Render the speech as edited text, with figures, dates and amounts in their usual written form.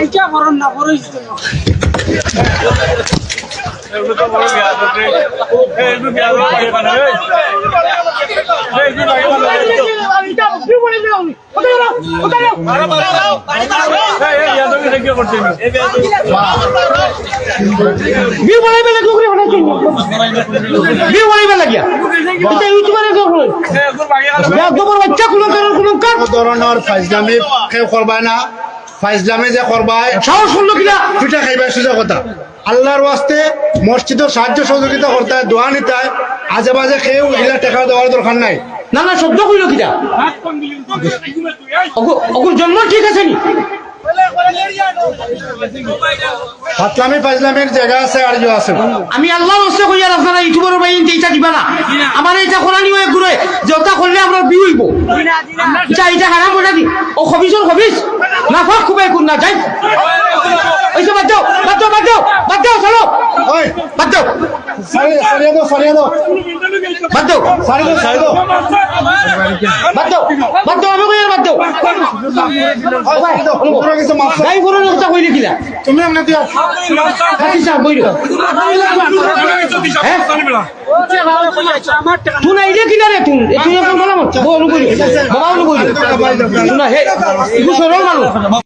এইটা বরণ না বড়ই ধরনের ফাইজলামি কেউ করবায় না, ফাইজলামি যে করবায় সাহস করলো কিনা পিঠা খাইবার সুযোগ কথা। আল্লাহর ওয়াস্তে মসজিদের সাহায্য সহযোগিতা করতে হয়, দোয়া নিতে হয়, আজে বাজে কেউ এগুলা টাকা দেওয়ার দরকার নাই। না না শব্দ কইল কিনা অগুর জন্ম ঠিক আছে নি ফাতলামি ফাইজলামির জায়গা আছে আর ইয়ে আছে। আমি আল্লাহ হস্তে কই আর আপনারা ইউটিউবের ভাই এইটা দিবা না আমার এটা কোরআনি হয়ে ঘুরে যেটা করলে আমরা বিয়ে হইব এটা হারাম করে দি ও খবিসর খবিস না ফাক খুবে কোন না যাই ওইসব বাদ দাও বাদ দাও বাদ দাও বাদ দাও চলো ওই বাদ দাও সারিয়া দাও সারিয়া দাও বাদ দাও সারিয়া দাও সারিয়া দাও বাদ দাও বাদ দাও আমি কই আর বাদ দাও পুরো কিছু মাফ গাই ফোনের কথা কইলে কিলা তুমি এমনি দিয়া হাতি সাহেব বইল হ্যাঁ তুই না ইলে কিনা রে তুই এখন বলা মত বল বইল বাবা বইল তুই না হে ইগু সরল মানুষ